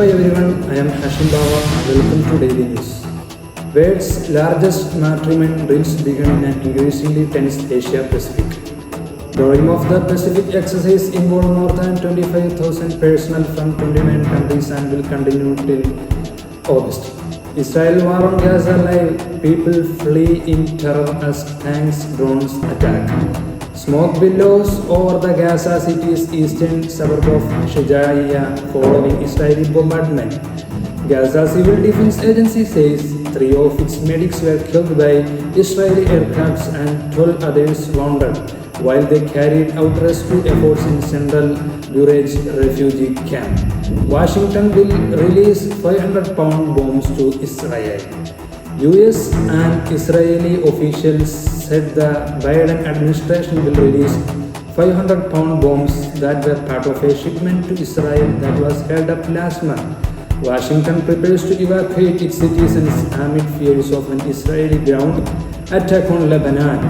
Hi everyone, I am Hashim Bawa. Welcome to Daily News. World's largest maritime drills began in an increasingly tense Asia Pacific. The Rim of the Pacific exercise involved more than 25,000 personnel from 29 countries and will continue till August. Israel war on Gaza live. People flee in terror as tanks, drones attack. Smoke billows over the Gaza city's eastern suburb of Shujaiya following Israeli bombardment. Gaza Civil Defense Agency says 3 of its medics were killed by Israeli aircrafts and 12 others wounded while they carried out rescue efforts in central Bureaj refugee camp. Washington will release 500-pound bombs to Israel. US and Israeli officials said the Biden administration will release 500-pound bombs that were part of a shipment to Israel that was held up last month. Washington prepares to evacuate its citizens amid fears of an Israeli ground attack on Lebanon.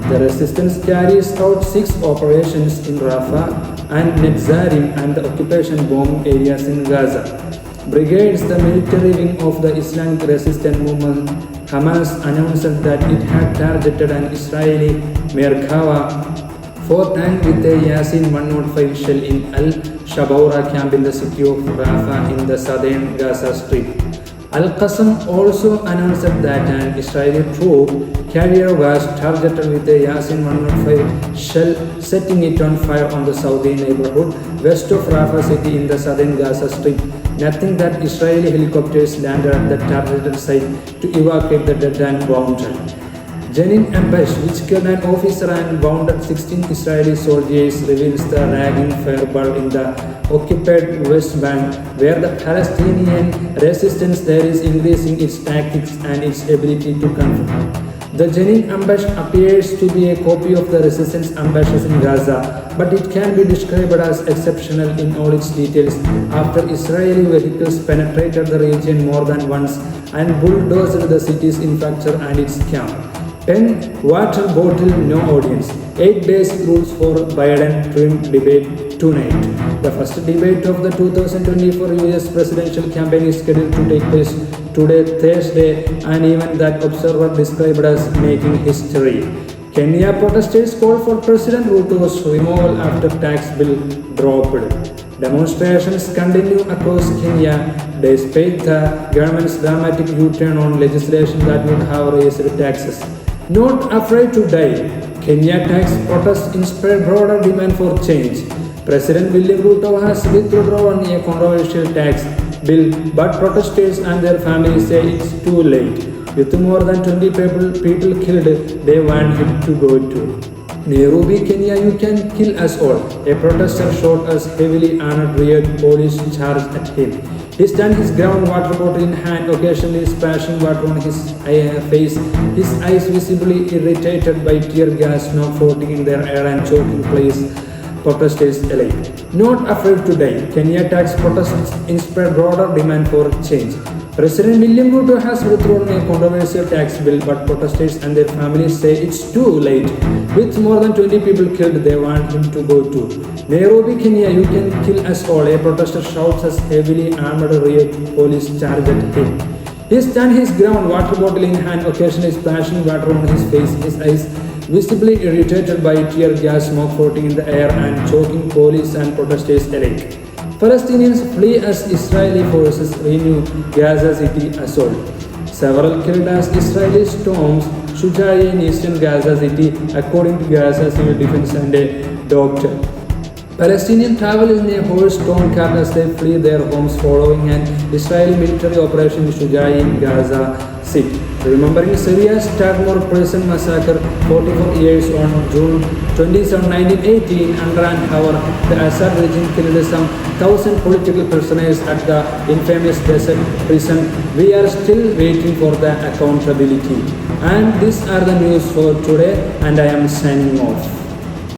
The resistance carries out 6 operations in Rafah and Netzarim and the occupation bomb areas in Gaza. Brigades, the military wing of the Islamic resistance movement Hamas, announced that it had targeted an Israeli Merkava 4th tank with a Yasin 105 shell in Al-Shabaura camp in the city of Rafah in the southern Gaza Strip. Al-Qassam also announced that an Israeli troop carrier was targeted with a Yasin 105 shell, setting it on fire on the southern neighborhood west of Rafah city in the southern Gaza Strip. Nothing that Israeli helicopters landed at the targeted site to evacuate the dead and wounded. Jenin ambush, which killed an officer and wounded 16 Israeli soldiers, reveals the raging fireball in the occupied West Bank, where the Palestinian resistance there is increasing its tactics and its ability to confront. The Jenin ambush appears to be a copy of the resistance ambushes in Gaza, but it can be described as exceptional in all its details after Israeli vehicles penetrated the region more than once and bulldozed the city's infrastructure and its camp. Pen, water bottle, no audience. 8 basic rules for Biden-Trump debate tonight. The first debate of the 2024 US presidential campaign is scheduled to take place today, Thursday, an event that observers described as making history. Kenya protesters call for President Ruto's removal after tax bill dropped. Demonstrations continue across Kenya despite the government's dramatic U-turn on legislation that would have raised taxes. Not afraid to die. Kenya tax protests inspired broader demand for change. President William Ruto has withdrawn a controversial tax bill, but protesters and their families say it's too late. With more than 20 people killed, they want him to go to Nairobi, Kenya. You can kill us all. A protester shot as heavily armed rear police charged at him. He stands his ground, water bottle in hand, occasionally splashing water on his face, his eyes visibly irritated by tear gas not floating in their air and choking protesters alike. Not afraid to die. Kenya tax protests inspire broader demand for change. President William Ruto has withdrawn a controversial tax bill, but protesters and their families say it's too late. With more than 20 people killed, they want him to go to Nairobi, Kenya. You can kill us all. A protester shouts as heavily armed rear police charge at him. He stands his ground, water bottle in hand, occasionally splashing water on his face, his eyes visibly irritated by tear gas smoke floating in the air and choking police and protesters alike. Palestinians flee as Israeli forces renew Gaza City assault. Several killed as Israeli storms Shujaiya in eastern Gaza City, according to Gaza Civil Defense and a doctor. Palestinians travel in a horse-drawn cart as they flee their homes following an Israeli military operation in Shujaiya in Gaza City. Remembering Syria's Tadmor prison massacre 44 years on June 27, 1918, under an hour, the Assad regime killed some 1,000 political prisoners at the infamous desert prison. We are still waiting for the accountability. And these are the news for today, and I am signing off.